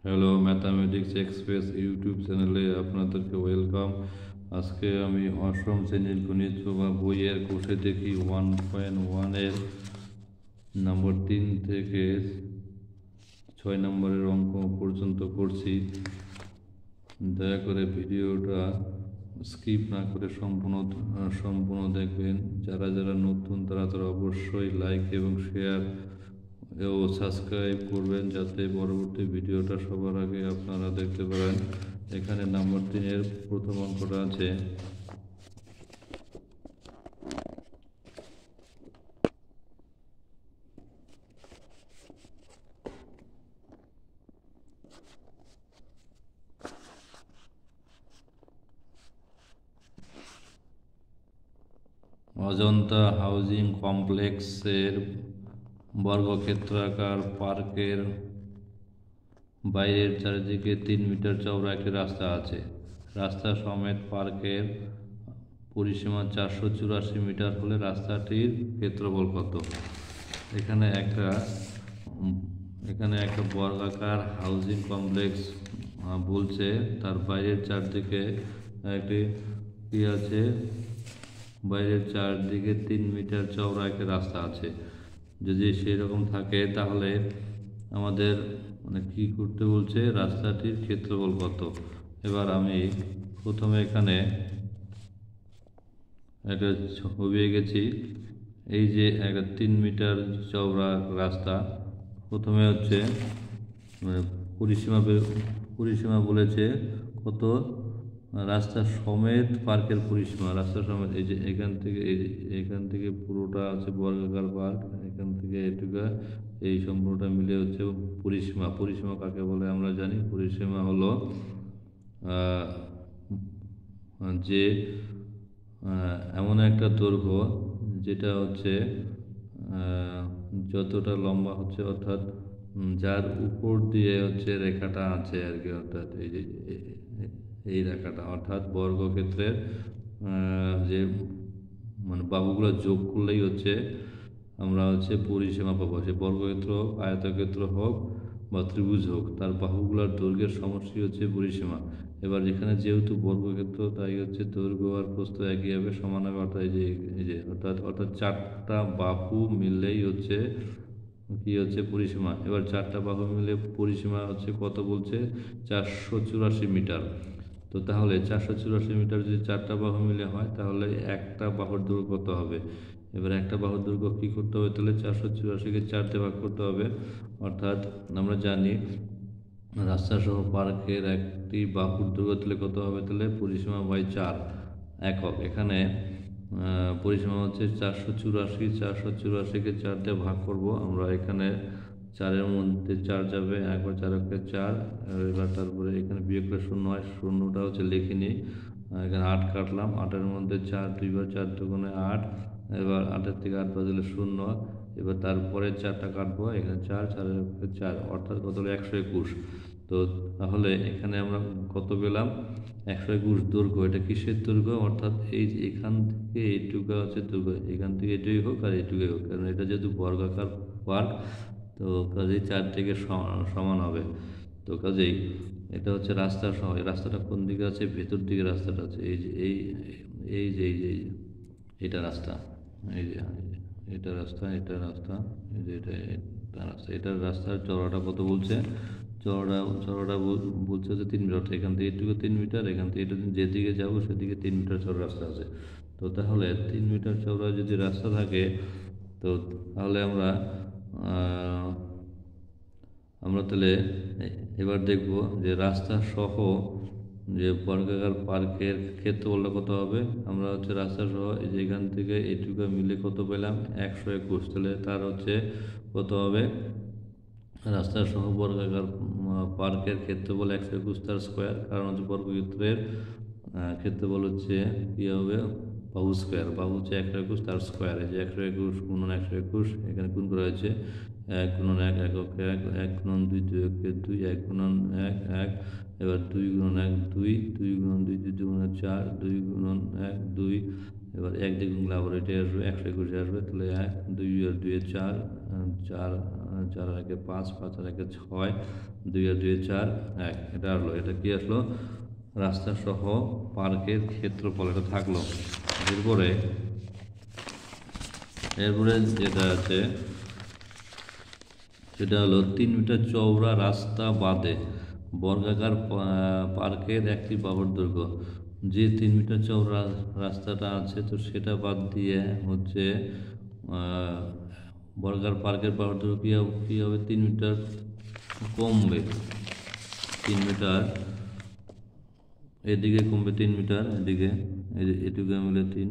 Hello, mathematics express YouTube চ্যানেলে আপনাদেরকে welcome. আজকে আমি অষ্টম শ্রেণীর গণিত বা বইয়ের কোষে দেখি 1.1-এর নম্বর 3 থেকে 6 নম্বরের অঙ্ক পর্যন্ত করছি। দয়া করে ভিডিওটা স্কিপ না করে সম্পূর্ণ দেখবেন। যারা নতুন তারা অবশ্যই লাইক এবং শেয়ার ও সাবস্ক্রাইব করবেন, যাতে পরবর্তী ভিডিওটা সবার আগে আপনারা দেখতে পারেন। এখানে নম্বর 3-এর প্রথম অঙ্কটা আছে। অজন্তা হাউজিং কমপ্লেক্সের বর্গক্ষেত্রাকার পার্কের বাইরের চারিদিকে 3 মিটার চওড়া একটি রাস্তা আছে। রাস্তা সমেত পার্কের পরিসীমা 484 মিটার হলে রাস্তাটির ক্ষেত্রফল কত? এখানে একটা বর্গাকার হাউজিং কমপ্লেক্স বলছে, তার বাইরের চারদিকে একটি কি আছে, বাইরের চারদিকে 3 মিটার চওড়া একটা রাস্তা আছে। যদি সেরকম থাকে তাহলে আমাদের কি করতে বলছে, রাস্তাটির ক্ষেত্রফল কত। এবার আমি প্রথমে এখানে একটা ছবি এঁকেছি। এই যে একটা 3 মিটার চওড়া রাস্তা, প্রথমে হচ্ছে পরিসীমা বলেছে কত, রাস্তা সমেত পার্কের পরিসীমা, রাস্তা সমেত এই যে এখান থেকে পুরোটা আছে বর্গাকার পার্ক, এখান থেকে এটুকু এই সম্পূর্ণটা মিলে হচ্ছে পরিসীমা কাকে বলে আমরা জানি। পরিসীমা হলো যে এমন একটা দৈর্ঘ্য যেটা হচ্ছে যতটা লম্বা হচ্ছে, অর্থাৎ যার উপর দিয়ে হচ্ছে রেখাটা আছে আর কি, অর্থাৎ এই রেখাটা, অর্থাৎ বর্গক্ষেত্রের যে বাহুগুলো যোগ করলেই হচ্ছে আমরা হচ্ছে পরিসীমা পাবো। সে বর্গক্ষেত্র হোক, আয়তক্ষেত্র হোক বা ত্রিভুজ হোক, তার বাহুগুলোর দৈর্ঘ্যের সমষ্টি হচ্ছে পরিসীমা। এবার এখানে যেহেতু বর্গক্ষেত্র, তাই হচ্ছে দৈর্ঘ্য আর প্রস্থ একই হবে, সমান হবে, অর্থাৎ অর্থাৎ 4টা বাহু মিললেই হচ্ছে কি হচ্ছে পরিসীমা। এবার 4টা বাহু মিলে পরিসীমা হচ্ছে কত বলছে, 484 মিটার। তো তাহলে 484 মিটার যদি 4টা বাহু মিলে হয়, তাহলে একটা বাহুর দৈর্ঘ্য কত হবে। এবার একটা বাহুর দৈর্ঘ্য কী করতে হবে, তাহলে 484-কে 4 দিয়ে ভাগ করতে হবে। অর্থাৎ আমরা জানি রাস্তা সহ পার্কের একটি বাহুর দৈর্ঘ্য তাহলে কত হবে, তাহলে পরিসীমা বাই 4 একক। এখানে পরিসীমা হচ্ছে 484-কে 4 দিয়ে ভাগ করব আমরা। এখানে 4-এর মধ্যে 4 যাবে, একবার 4-একে 4, এবার তারপরে এখানে বিয়োগ করে 0 হয়, 0টা হচ্ছে লিখিনি। এখানে 8 কাটলাম, 8-এর মধ্যে 4, 2 বার 4 দুগুণে 8, এবার 8-এর থেকে 8 বাদ দিলে 0। এবার তারপরে 4টা কাটবো, এখানে 4, 4-এর 4, অর্থাৎ কত হলো 121। তো তাহলে এখানে আমরা কত পেলাম, 121 দৈর্ঘ্য। এটা কিসের দৈর্ঘ্য, অর্থাৎ এই যে এখান থেকে এইটুকু হচ্ছে দৈর্ঘ্য, এখান থেকে এটুকুই হোক আর এটুকুই হোক, কারণ এটা যেহেতু বর্গাকার পার্ক, তো কাজেই 4 থেকে সমান হবে। তো কাজেই এটা হচ্ছে রাস্তা সহ, এই রাস্তাটা কোন দিকে আছে, ভেতর দিকে রাস্তাটা আছে। এটা রাস্তা, এটা রাস্তা, এটার রাস্তা, এটার রাস্তার চওড়াটা কত বলছে, চওড়াটা বলছে হচ্ছে 3 মিটার। এখান থেকে এটুকু 3 মিটার, এখান থেকে যেদিকে যাবো সেদিকে 3 মিটার চওড়া রাস্তা আছে। তো তাহলে 3 মিটার চওড়া যদি রাস্তা থাকে, তো তাহলে আমরা তাহলে এবার দেখব যে রাস্তা সহ যে বর্গাকার পার্কের ক্ষেত্রফলটা কত হবে। আমরা হচ্ছে রাস্তা সহ এই যে এখান থেকে এইটুকু মিলে কত পেলাম, 121। তাহলে তার হচ্ছে কত হবে, রাস্তা সহ বর্গাকার পার্কের ক্ষেত্রফল 121 তার স্কোয়ার, কারণ হচ্ছে বর্গক্ষেত্রের ক্ষেত্রফল হচ্ছে কী হবে, বাহু স্কোয়ার। বাহু হচ্ছে 121 তার স্কোয়ার। এই যে 121 গুণন 121, এখানে গুণ করা হয়েছে 1 গুণন 1 একক 1, 1 গুণন 2 2 একে 2, 1 গুণন 1 1, এবার 2 গুণন 1 2, 2 গুণন 2 2 গুণন 4, 2 গুণন 1 2, এবার 1 দিয়ে গুণলে আবার এটাই আসবে, 121 আসবে। তাহলে 1 2 আর 2 4, 4 4 আর 1 5, 5 আর 1 6, 2 আর 2 4, 1। এটা আসলো, এটা কি আসলো? রাস্তা সহ পার্কের ক্ষেত্রফল এটা থাকলো। এরপরে যেটা আছে সেটা হলো 3 মিটার চওড়া রাস্তা বাদে বর্গাকার পার্কের একটি বাহুর দৈর্ঘ্য। যে 3 মিটার চওড়া রাস্তাটা আছে তো সেটা বাদ দিয়ে হচ্ছে বর্গাকার পার্কের বাহুর দৈর্ঘ্য কী হবে? 3 মিটার কমবে। 3 মিটার এদিকে কমবে, 3 মিটার এদিকে, এই যে এটুকু মিলে 3,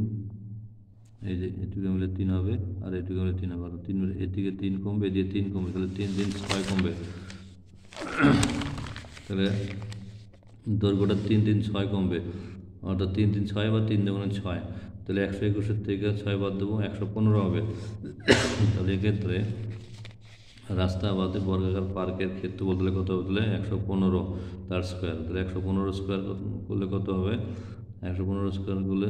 এই যে এটুকু মিলে 3 হবে, আর এটুকু মিলে 3 হবে, আর 3 মিলে এদিকে 3 কমবে, এদিকে 3 কমবে, তাহলে 3 3 6 কমবে। তাহলে দৈর্ঘ্যটা 3 3 6 কমবে, অর্থাৎ 3 3 6 বা 3 দুগুণে 6, তাহলে 121 থেকে 6 বাদ দেবো, 115 হবে। তাহলে এক্ষেত্রে রাস্তা বাদে বর্গাকার পার্কের ক্ষেত্রফল বলতে কত হবে? 115 তার স্কোয়ার। তাহলে 115 স্কোয়ার করলে কত হবে? 115 স্কোয়ার করলে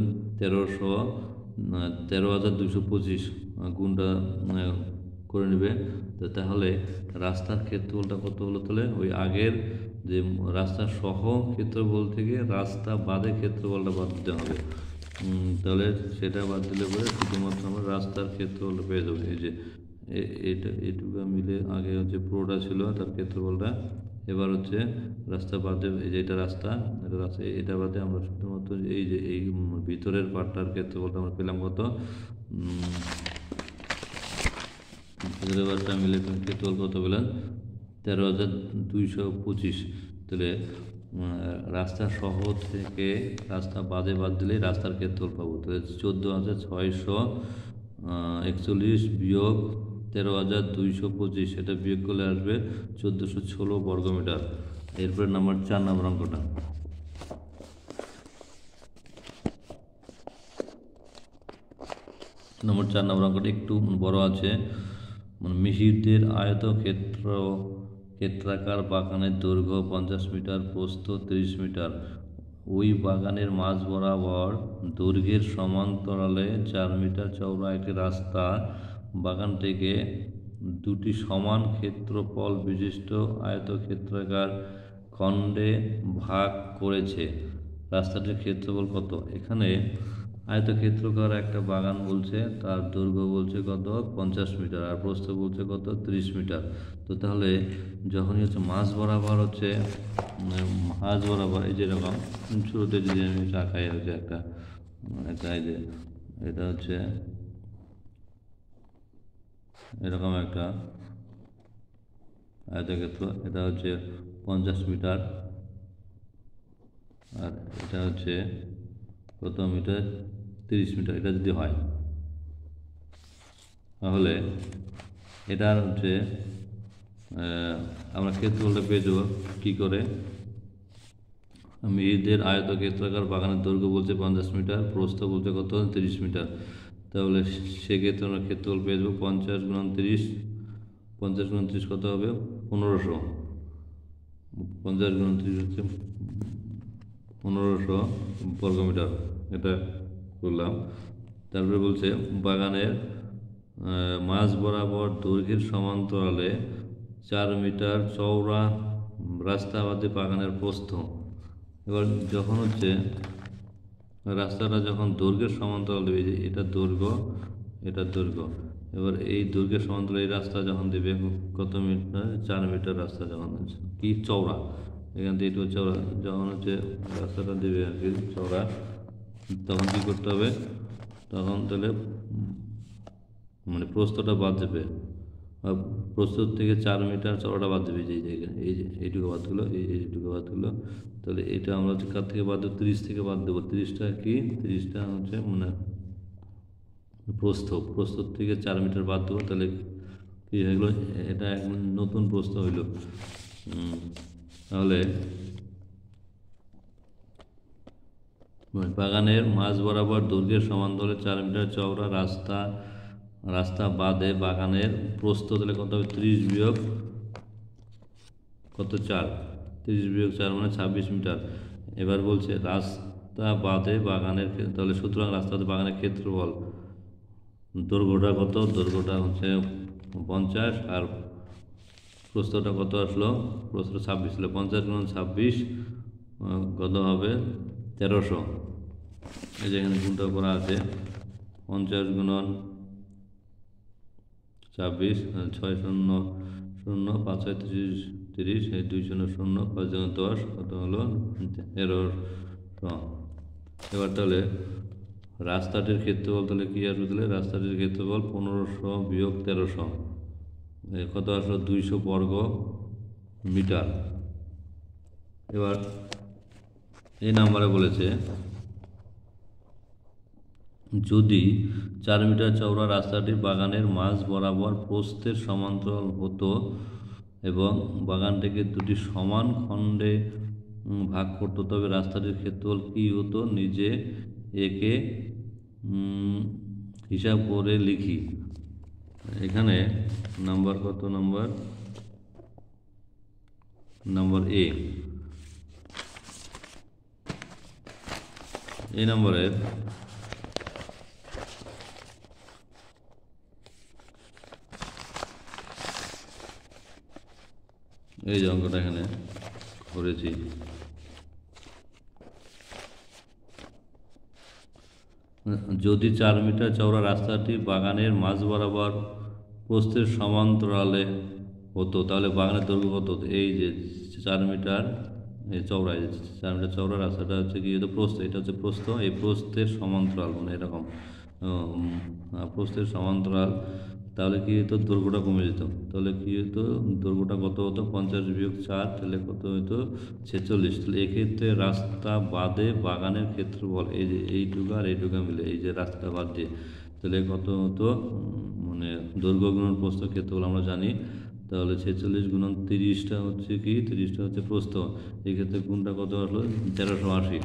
13,225 গুণটা করে নেবে। তো তাহলে রাস্তার ক্ষেত্রফলটা কত হলো? তাহলে ওই আগের যে রাস্তা সহ ক্ষেত্রফল থেকে রাস্তা বাদে ক্ষেত্রফলটা বাদ দিতে হবে। তাহলে সেটা বাদ দিলে পরে শুধুমাত্র আমরা রাস্তার ক্ষেত্রফলটা পেয়ে যাবো। এই যে এটুকু মিলে আগে হচ্ছে পুরোটা ছিল তার ক্ষেত্রফলটা, এবার হচ্ছে রাস্তা বাদে, এই যে এটা রাস্তা, এটা বাদে আমরা শুধুমাত্র এই যে এই ভিতরের পার্টটার ক্ষেত্রফলটা আমরা পেলাম কত? ভিতরের পার্টটা মিলে ক্ষেত্রফল কত পেলাম? 13,225। তাহলে রাস্তা সহ থেকে রাস্তা বাদে বাদ দিলেই রাস্তার ক্ষেত্রফল পাবো। তাহলে 14,641 বিয়োগ 13,225, এটা বিয়োগ করলে আসবে 1,416 বর্গমিটার। এরপরে নাম্বার 4 নম্বর অঙ্কটা। নম্বর 4 নম্বর অঙ্কটা একটু বড় আছে। মিহিরদের ক্ষেত্রাকার বাগানের দৈর্ঘ্য 50 মিটার, প্রস্থ 30 মিটার। ওই বাগানের মাঝ বরাবর দৈর্ঘ্যের সমান্তরালে 4 মিটার চওড়া একটি রাস্তা বাগান থেকে দুটি সমান ক্ষেত্রফল বিশিষ্ট আয়তক্ষেত্রাকার খণ্ডে ভাগ করেছে। রাস্তাটির ক্ষেত্রফল কত? এখানে আয়তক্ষেত্রাকার একটা বাগান বলছে, তার দৈর্ঘ্য বলছে কত? 50 মিটার, আর প্রস্থ বলছে কত? 30 মিটার। তো তাহলে যখনই হচ্ছে মাঝ বরাবর এই যেরকম শুরুতে যদি আমি আঁকাই হচ্ছে একটা এই যে এটা হচ্ছে এরকম একটা আয়তক্ষেত্র, এটা হচ্ছে 50 মিটার, আর এটা হচ্ছে কত মিটার? 30 মিটার। এটা যদি হয় তাহলে এটার হচ্ছে আমরা ক্ষেত্রফলটা পেয়ে যাবো কী করে? মিহিরদের আয়তক্ষেত্রাকার বাগানের দৈর্ঘ্য বলছে 50 মিটার, প্রস্থ বলছে কত? 30 মিটার। তাহলে সেক্ষেত্রে আমরা ক্ষেত্রফল পেয়ে যাবো 50 গুণন 30, 50 গুণন 30 কত হবে? 1500। 50 গুণন 30 হচ্ছে 1500 বর্গমিটার। এটা করলাম। তারপরে বলছে বাগানের মাঝ বরাবর দৈর্ঘ্যের সমান্তরালে 4 মিটার চওড়া রাস্তা বাদে বাগানের প্রস্থ। এবার যখন হচ্ছে রাস্তাটা যখন দৈর্ঘ্যের সমান্তরাল দেবে, যে এটা দৈর্ঘ্য, এটা দৈর্ঘ্য, এবার এই দৈর্ঘ্যের সমান্তরাল এই রাস্তা যখন দেবে কত মিটার? 4 মিটার রাস্তা যখন কি চওড়া, এখান থেকে একটু চওড়া যখন হচ্ছে রাস্তাটা দেবে আর কি চওড়া, তখন কী করতে হবে? তখন তাহলে প্রস্থটা বাদ দেবে, প্রস্থ থেকে 4 মিটার চওড়াটা বাদ দেবে, যে এই যে এইটুকু বাদ দিলো, এইটুকু বাদ দিলো। তাহলে এটা আমরা হচ্ছে কার থেকে বাদ দেবো? 30 থেকে বাদ দেবো। 30টা কি? 30টা হচ্ছে প্রস্থ থেকে 4 মিটার বাদ দেবো, তাহলে কী হয়ে গেলো? এটা একদম নতুন প্রস্থ হইল। তাহলে বাগানের মাঝ বরাবর দৈর্ঘ্যের সমান্তরালে 4 মিটার চওড়া রাস্তা বাদে বাগানের প্রস্থ তাহলে কত হবে? 30 বিয়োগ কত? 4, 30 বিয়োগ 4 মানে 26 মিটার। এবার বলছে রাস্তা বাদে বাগানের, তাহলে সুতরাং রাস্তা বাদে বাগানের ক্ষেত্রফল দৈর্ঘ্যটা কত? দৈর্ঘ্যটা হচ্ছে 50, আর প্রস্থটা কত আসলো? প্রস্থ 26 ছিল। 50 গুণন 26 কত হবে? 1300। এই যে এখানে গুণটা করা আছে। 50 গুণন 26, 6 শূন্য শূন্য, 5 6 30, 30, এই 2 শূন্য শূন্য, 5 দুগুণ 10, কত হলো? 1300। এবার তাহলে রাস্তাটির ক্ষেত্রফল তাহলে কী আসবে? তাহলে রাস্তাটির ক্ষেত্রফল 1500 বিয়োগ 1300 কত আসলো? 200 বর্গ মিটার। এবার এই নাম্বারে বলেছে যদি 4 মিটার চওড়া রাস্তাটি বাগানের মাঝ বরাবর প্রস্থের সমান্তরাল হতো এবং বাগানটিকে দুটি সমান খণ্ডে ভাগ করতো, তবে রাস্তাটির ক্ষেত্রফল কী হতো? নিজে একে হিসাব করে লিখি। এখানে নাম্বার কত? Number A. এই নম্বরের এই যে অঙ্কটা এখানে করেছি। যদি 4 মিটার চওড়া রাস্তাটি বাগানের মাঝ বরাবর প্রস্থের সমান্তরালে হতো, তাহলে বাগানের দৈর্ঘ্য কত হতো? এই যে 4 মিটার চওড়া, 4 মিটার চওড়া রাস্তাটা হচ্ছে কি হতো? প্রস্থ, এটা হচ্ছে প্রস্থ। এই প্রস্থের সমান্তরাল মানে এরকম প্রস্থের সমান্তরাল, তাহলে কি হতো? দৈর্ঘ্যটা কমে যেত। তাহলে কি হতো? দৈর্ঘ্যটা কত হতো? 50 বিয়োগ 4, তাহলে কত হতো? 46। তাহলে এক্ষেত্রে রাস্তা বাদে বাগানের ক্ষেত্রফল, এই যে এইটুকু আর এইটুকু মিলে, এই যে রাস্তা বাদ দিয়ে, তাহলে কত হতো? মানে দৈর্ঘ্য গুণন প্রস্থ ক্ষেত্রফল আমরা জানি। তাহলে 46 গুণন 30টা হচ্ছে কি? 30টা হচ্ছে প্রস্থ। এই ক্ষেত্রে গুণটা কত আসলো? 1380।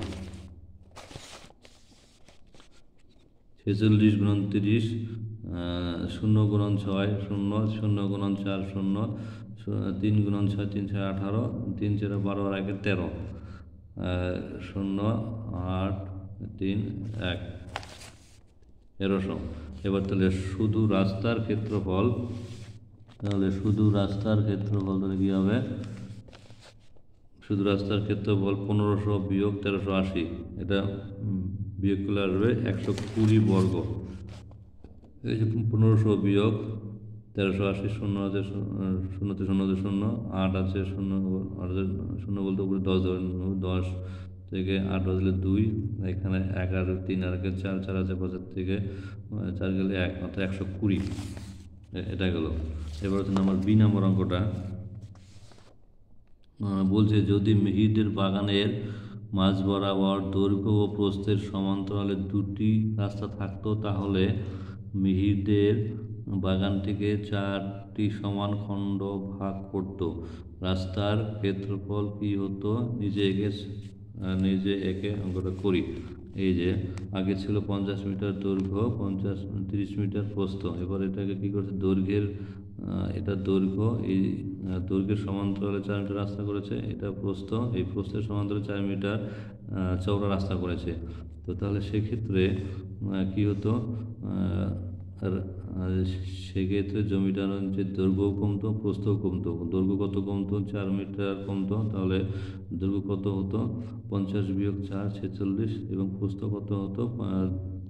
46 গুণন 30, 0 গুণন 6 0, 0 গুণন 4 0, 3 গুণন 6 3 6 18, 3 4 12 আর 1 13, 0 8 3 1 1300। এবার তাহলে শুধু রাস্তার ক্ষেত্রফল, তাহলে শুধু রাস্তার ক্ষেত্রফল তাহলে কী হবে? শুধু রাস্তার ক্ষেত্রফল 1500 বিয়োগ 1380, এটা বিয়োগ করলে আসবে 120 বর্গ। এই যে 1500 বিয়োগ 1380, 0 আছে, 0তে 0 আছে 0, 8 আছে 0, 0 বলতে উপরে 10 ধরেন, 10 থেকে 8 বাজলে 2, এখানে 1 আর 3 আর 4, 4 আছে 5 থেকে 4 গেলে 1, অর্থাৎ 120। এটা গেল। এবার হচ্ছে নাম্বার বি নাম্বার অঙ্কটা বলছে যদি মিহিরদের বাগানের মাঝ বরাবর দৈর্ঘ্য ও প্রস্থের সমান্তরালে দুটি রাস্তা থাকতো, তাহলে মিহিরদের বাগানটিকে 4টি সমান খণ্ড ভাগ করত। রাস্তার ক্ষেত্রফল কি হতো? নিজে একে অঙ্কটা করি। এই যে আগে ছিল 50 মিটার দৈর্ঘ্য, 30 মিটার প্রস্থ। এবার এটাকে কি করছে? দৈর্ঘ্যের এটা দৈর্ঘ্য, এই দৈর্ঘ্যের সমান্তরালে 4 মিটার রাস্তা করেছে। এটা প্রস্থ, এই প্রস্থের সমান্তরালে 4 মিটার চওড়া রাস্তা করেছে। তো তাহলে সেক্ষেত্রে কি হতো? সেক্ষেত্রে জমিটার যে দৈর্ঘ্যও কমতো, প্রস্থও কমতো। দৈর্ঘ্য কত কমতো? 4 মিটার কমতো। তাহলে দৈর্ঘ্য কত হতো? 50 বিয়োগ 4 46, এবং প্রস্থ কত হতো?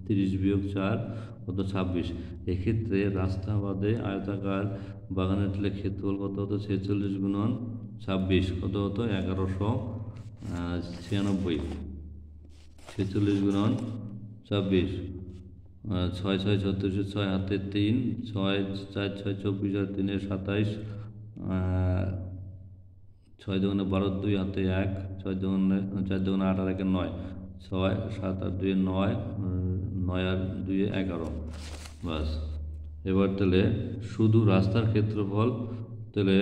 30 বিয়োগ 4 কত? 26। এক্ষেত্রে রাস্তা বাদে আয়তাকার বাগানের ক্ষেত্রফল কত হতো? 46 গুণন 26 কত হতো? 1196। 46 গুণন 26, 6 6 36, 6 হাতে 3, 6 4 6 24 আর 3 27, 6 দুগুণে 12, 2 হাতে 1, 6 দুগুণে 4 দুগুণে 8 আর 1 9, 6 7 আর 2 9, 9 আর 2 11। বাস। এবার তাহলে শুধু রাস্তার ক্ষেত্রফল, তাহলে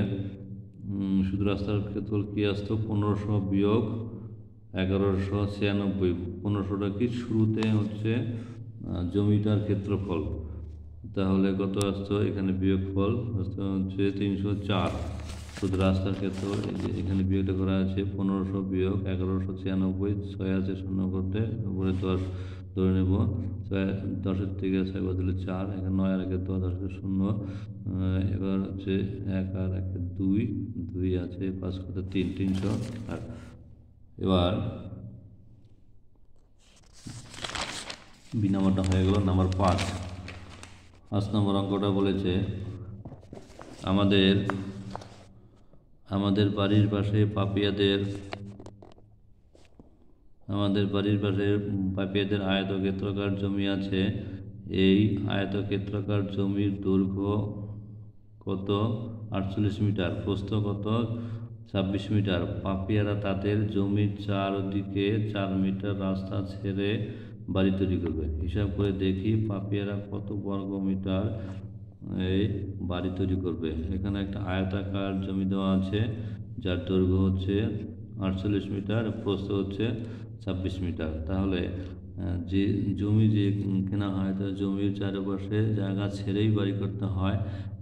শুধু রাস্তার ক্ষেত্রফল কী আসতো? 1500 বিয়োগ 1196। 1500টা কি? শুরুতে হচ্ছে জমিটার ক্ষেত্রফল, তাহলে কত আসতো? এখানে বিয়োগফল আসতো হচ্ছে 304। শুধু রাস্তার ক্ষেত্রফল, এখানে বিয়োগটা করা আছে 1500 বিয়োগ 1196, 6 আছে 0 করতে, উপরে 10, ধরে নেব 10-এর থেকে 6 বাদ দিলে 4, এখানে 9 আর 1 10, 10 0। এবার হচ্ছে 1 আর 1 2, 2 আছে, 5 কত 3, 308। এবার বি নাম্বারটা হয়ে গেল। নাম্বার 5 নম্বর অঙ্কটা বলেছে আমাদের বাড়ির পাশে পাপিয়াদের আয়তক্ষেত্রাকার জমি আছে। এই আয়তক্ষেত্রাকার জমির দৈর্ঘ্য কত? 48 মিটার। প্রস্থ কত? 26 মিটার। পাপিয়ারা তাদের জমির চারদিকে 4 মিটার রাস্তা ছেড়ে বাড়ি তৈরি করবে। হিসাব করে দেখি পাপিয়ারা কত বর্গ মিটার এই বাড়ি তৈরি করবে। এখানে একটা আয়তাকার জমি দেওয়া আছে, যার দৈর্ঘ্য হচ্ছে 48 মিটার, প্রস্থ হচ্ছে 26 মিটার। তাহলে যে জমি কেনা হয়, তার জমির চারপাশে জায়গা ছেড়েই বাড়ি করতে হয়।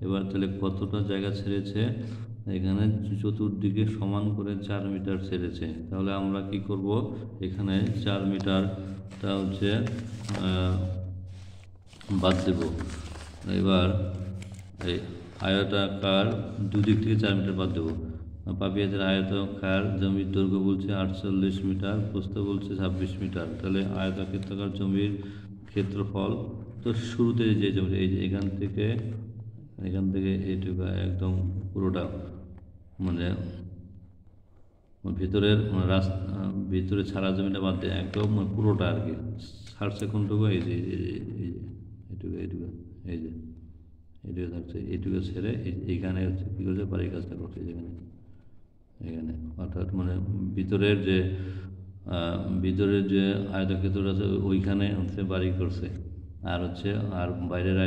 এবার তাহলে কতটা জায়গা ছেড়েছে? এখানে চতুর্দিকে সমান করে 4 মিটার ছেড়েছে। তাহলে আমরা কি করব? এখানে 4 মিটারটা হচ্ছে বাদ দেব। এবার এই আয়তাকার দুদিক থেকে 4 মিটার বাদ দেবো। পাপিয়াদের আয়তাকার জমির দৈর্ঘ্য বলছে 48 মিটার, প্রস্থ বলছে 26 মিটার। তাহলে আয়তক্ষেত্রাকার জমির ক্ষেত্রফল, তো শুরুতে যে জমি, এই যে এখান থেকে এইটুকু একদম পুরোটা, মানে ভিতরে ছাড়া জমিটা বাদ দিয়ে একদম পুরোটা আর কি ছাড়ছে। কোনটুকু? এই যে এইটুকু থাকছে, এইটুকু ছেড়ে এইখানে হচ্ছে কী করছে? বাড়ির কাজটা করছে এখানে। অর্থাৎ মানে ভিতরের যে আয়তক্ষেত্রটা আছে ওইখানে হচ্ছে বাড়ি করছে। আর বাইরের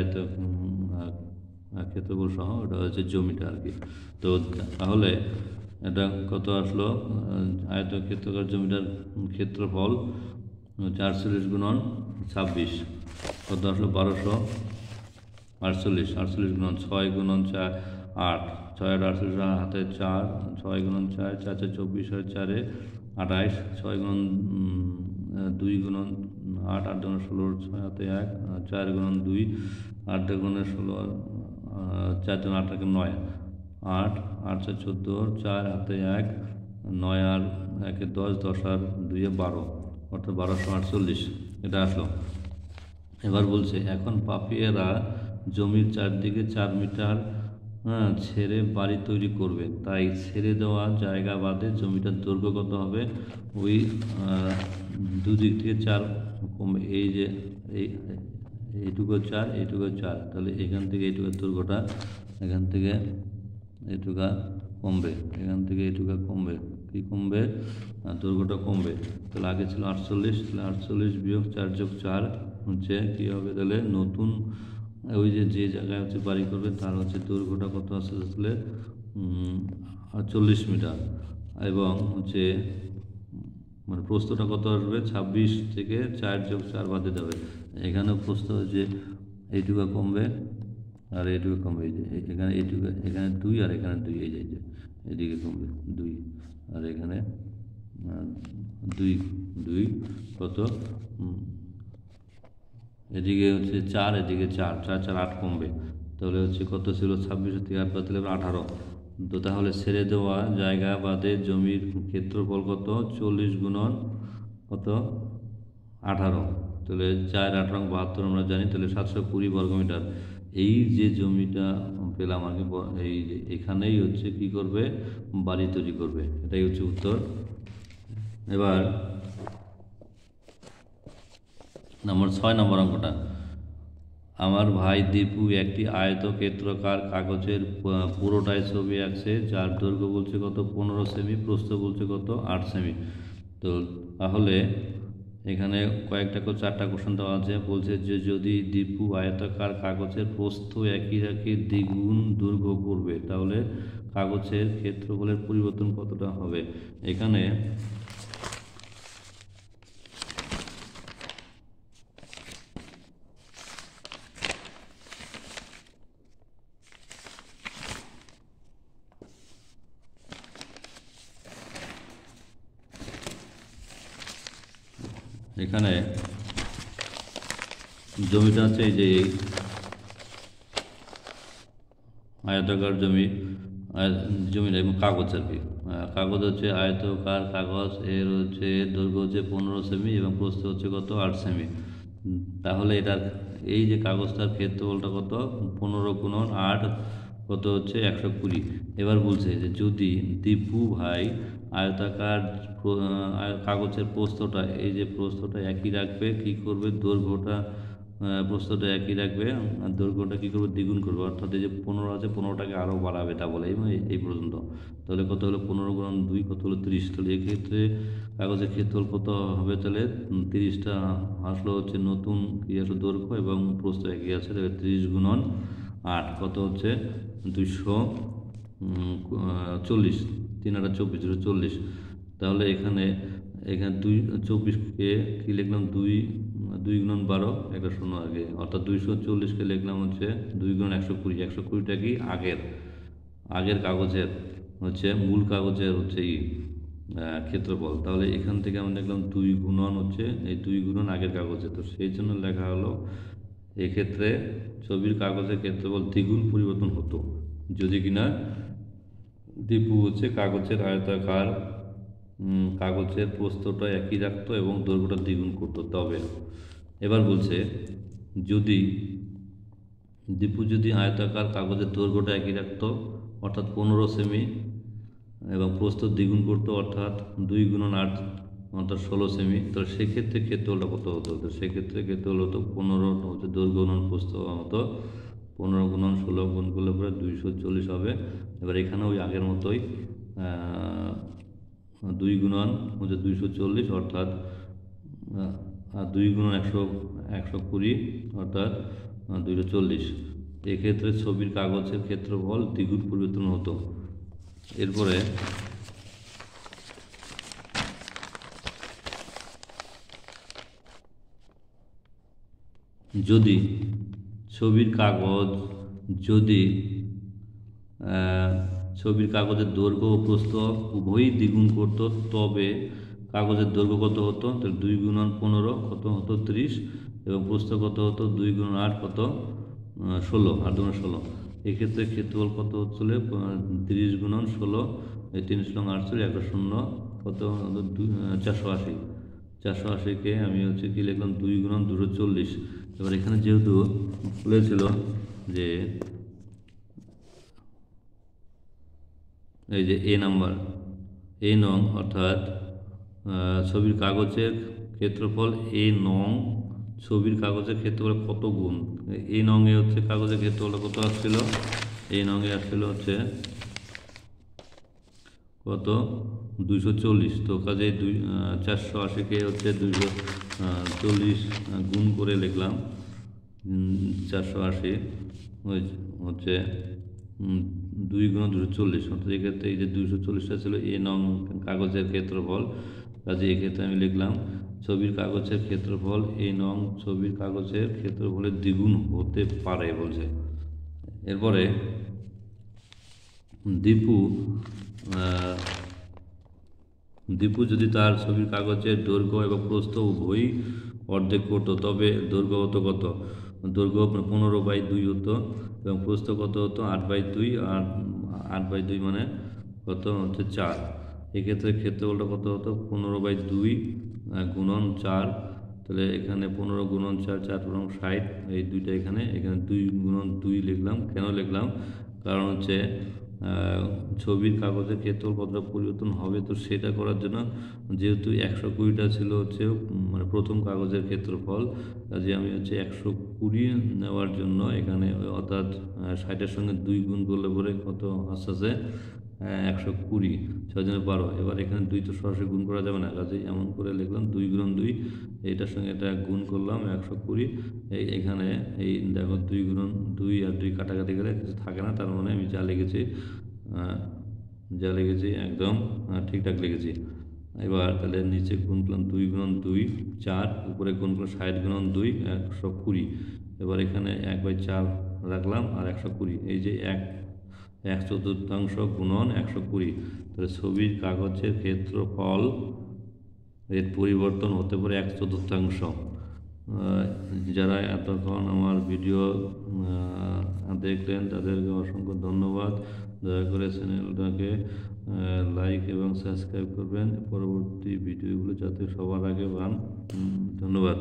ক্ষেত্রফল সহ ওটা হচ্ছে জমিটা আর কি। তো তাহলে এটা কত আসলো? আয়তক্ষেত্রাকার জমিটার ক্ষেত্রফল 48 গুণন 26 কত আসলো? 1248। 48 গুণন 6 গুণন 4 8, 6 আর 48 হাতে 4, 6 গুণন 4, 4 4 24, 4 28, 6 গুণন 2 গুণন 8, 8 গুণন 16, 6 হাতে 1, 4 গুণন 2, 8 গুণন 16, 4 জন 8 9, 8 8 4 14, 4 হাতে 1, 9 আর 1 10, 10 আর 2 12, অর্থাৎ 1248 এটা আসলো। এবার বলছে এখন পাপিয়ারা জমির চারদিকে 4 মিটার ছেড়ে বাড়ি তৈরি করবে, তাই ছেড়ে দেওয়া জায়গা বাদে জমিটার দৈর্ঘ্য কত হবে? ওই দুদিক থেকে 4 কমবে। এই যে এইটুকু 4, এইটুকু 4, তাহলে এখান থেকে এইটুকুর দৈর্ঘ্যটা এখান থেকে এইটুকু কমবে, এখান থেকে এইটুকু কমবে। কি কমবে? দৈর্ঘ্যটা কমবে। তাহলে আগে ছিল 48, তাহলে 48 বিয়োগ 4 যোগ 4 হচ্ছে কী হবে? তাহলে নতুন ওই যে জায়গায় হচ্ছে বাড়ি করবে তার হচ্ছে দৈর্ঘ্যটা কত আছে? আসলে 40 মিটার। এবং হচ্ছে মানে প্রস্থটা কত আসবে? 26 থেকে 4 যোগ 4 বাদ দিতে হবে। এখানেও প্রস্থ যে এইটুকু কমবে আর এইটুকু কমবে। এই যে এখানে এইটুকু, এখানে 2 আর এখানে 2, এই যে এদিকে কমবে 2 আর এখানে 2 কত? এদিকে হচ্ছে 4, এদিকে 4, 4 4 8 কমবে। তাহলে হচ্ছে কত ছিল? 26 থেকে 8 বাদ দিলে 18। তো তাহলে ছেড়ে দেওয়া জায়গা বাদে জমির ক্ষেত্রফল কত? 40 গুণন কত? 18। তাহলে 4 8 রং 72 আমরা জানি, তাহলে 720 বর্গমিটার। এই যে জমিটা পেলাম আগে, এই এখানেই হচ্ছে কি করবে? বাড়ি তৈরি করবে। এটাই হচ্ছে উত্তর। এবার 6 নম্বর অঙ্কটা, আমার ভাই দীপু একটি আয়তক্ষেত্রাকার কাগজের পুরোটাই ছবি আঁকছে, যার দৈর্ঘ্য বলছে কত? 15 সেমি, প্রস্থ বলছে কত? 8 সেমি। তো তাহলে এখানে চারটা কোশ্চেন দেওয়া আছে। বলছে যে যদি দীপু আয়তাকার কাগজের প্রস্থ একই রাখে দ্বিগুণ দৈর্ঘ্য করবে, তাহলে কাগজের ক্ষেত্রফলের পরিবর্তন কতটা হবে? এখানে জমিটা আছে এই যে এই আয়তাকার জমিটা এবং কাগজ আর কি। কাগজ হচ্ছে আয়তাকার কাগজ, এর হচ্ছে দৈর্ঘ্য হচ্ছে 15 সেমি এবং প্রস্থ হচ্ছে কত 8 সেমি। তাহলে এটার এই যে কাগজটার ক্ষেত্রফলটা কত 15 গুণন 8 কত হচ্ছে 120। এবার বলছে যে যদি দীপু ভাই আয়তাকার কাগজের প্রস্থটা এই যে প্রস্থটা একই রাখবে, কি করবে দৈর্ঘ্যটা প্রস্থটা একই রাখবে আর দৈর্ঘ্যটা কী করবে দ্বিগুণ করবে, অর্থাৎ এই যে 15 আছে 15টাকে আরও বাড়াবে তা বলে এই পর্যন্ত। তাহলে কত হলো 15 গুণন 2 কত হলো 30। তাহলে এক্ষেত্রে কাগজের ক্ষেত্রফল কত হবে, তাহলে 30টা আসলো হচ্ছে নতুন কি আসলো দৈর্ঘ্য এবং প্রস্থ একই আছে, তাহলে 30 গুণন 8 কত হচ্ছে 240। 3 8 24 240। তাহলে এখানে এখানে 24কে কী লিখলাম 2 গুণন 12 একটা শূন্য আগে, অর্থাৎ 240কে লিখলাম হচ্ছে 2 গুণন 120। 120টা কি আগের কাগজের হচ্ছে মূল কাগজের হচ্ছে ক্ষেত্রফল। তাহলে এখান থেকে আমরা দেখলাম 2 গুণন হচ্ছে এই 2 গুণন আগের কাগজে, তো সেই জন্য লেখা হলো এক্ষেত্রে ছবির কাগজের ক্ষেত্রফল দ্বিগুণ পরিবর্তন হতো যদি কিনা দীপু হচ্ছে কাগজের আয়তাকার কাগজের প্রস্থটা একই রাখতো এবং দৈর্ঘ্যটা দ্বিগুণ করতো তবে। এবার বলছে যদি দীপু যদি আয়তাকার কাগজের দৈর্ঘ্যটা একই রাখতো অর্থাৎ 15 সেমি এবং প্রস্থ দ্বিগুণ করতো অর্থাৎ 2 গুণন 8 অর্থাৎ 16 সেমি, তাহলে সেক্ষেত্রে ক্ষেত্রফলটা কত হতো, তো সেক্ষেত্রে ক্ষেত্রফল হতো 15 হচ্ছে দৈর্ঘ্য গুণন প্রস্থ হতো 15 গুণন 16 গুণ করলে পরে 240 হবে। এবার এখানে ওই আগের মতোই 2 গুণন হচ্ছে 240 অর্থাৎ 2 গুণন 120 অর্থাৎ 240। এক্ষেত্রে ছবির কাগজের ক্ষেত্রফল দ্বিগুণ পরিবর্তন হতো। এরপরে যদি ছবির কাগজের দৈর্ঘ্য ও প্রস্থ উভয়ই দ্বিগুণ করতো তবে কাগজের দৈর্ঘ্য কত হতো, তাহলে 2 গুণন 15 কত হতো 30 এবং প্রস্থ কত হতো 2 গুণন 8 কত 16 8 গুণন 16। এক্ষেত্রে ক্ষেত্রফল কত হচ্ছিল 30 গুণন 16 এই 3 16 48 একটা শূন্য কত 480। 480কে আমি হচ্ছে কি লিখলাম 2 গুণন 240। এবার এখানে যেহেতু বলেছিল যে এই যে এ নং অর্থাৎ ছবির কাগজের ক্ষেত্রফল ছবির কাগজের ক্ষেত্রফল কত গুণ, এই নংয়ে হচ্ছে কাগজের ক্ষেত্রফল কত আসছিল, এই নংয়ে আসছিল হচ্ছে কত 240। তো কাজে 480কে হচ্ছে 240 গুণ করে লিখলাম 480 হচ্ছে 2 গুণ 240 অর্থাৎ এক্ষেত্রে এই যে 240টা ছিল এ নং কাগজের ক্ষেত্রফল, কাজে এক্ষেত্রে আমি লিখলাম ছবির কাগজের ক্ষেত্রফল এই নং ছবির কাগজের ক্ষেত্রফলের দ্বিগুণ হতে পারে বলছে। এরপরে দীপু যদি তার ছবির কাগজের দৈর্ঘ্য এবং প্রস্থ উভয়ই অর্ধেক করতো তবে দৈর্ঘ্য হতো কত, দৈর্ঘ্য 15/2 হতো এবং প্রস্থ কত হতো 8/2 আর 8/2 মানে কত হচ্ছে 4। এক্ষেত্রে ক্ষেত্রফলটা কত হতো 15/2 গুণন 4। তাহলে এখানে 15 গুণন 4 4 গুণন 60 এই দুইটা এখানে 2 গুণন 2 লিখলাম। কেন লিখলাম, কারণ হচ্ছে ছবির কাগজের ক্ষেত্রফল কতটা পরিবর্তন হবে, তো সেটা করার জন্য যেহেতু 120টা ছিল হচ্ছে মানে প্রথম কাগজের ক্ষেত্রফল, কাজে আমি হচ্ছে 120 নেওয়ার জন্য এখানে অর্থাৎ 60-এর সঙ্গে 2 গুণ করলে পরে কত আসছে 120 6 জনে 12। এবার এখানে 2 তো সরাসরি গুণ করা যাবে না, কাজে এমন করে লিখলাম 2 গুণন 2 এইটার সঙ্গে এটা গুণ করলাম 120। এখানে এই দেখো 2 গুণন 2 আর 2 কাটাকাটি গেলে কিছু থাকে না, তার মানে আমি যা লিখেছি একদম ঠিকঠাক লিখেছি। এবার তাহলে নিচে গুণ করলাম 2 গুণন 2 4, উপরে গুণ করলাম 60 গুণন 2 120। এবার এখানে 1/4 রাখলাম আর 120 এই যে 1/4 গুণন 120। তাহলে ছবির কাগজের ক্ষেত্রফল এর পরিবর্তন হতে পারে 1/4। যারা এতক্ষণ আমার ভিডিও দেখলেন তাদেরকে অসংখ্য ধন্যবাদ। দয়া করে চ্যানেলটাকে লাইক এবং সাবস্ক্রাইব করবেন পরবর্তী ভিডিওগুলো যাতে সবার আগে পান। ধন্যবাদ।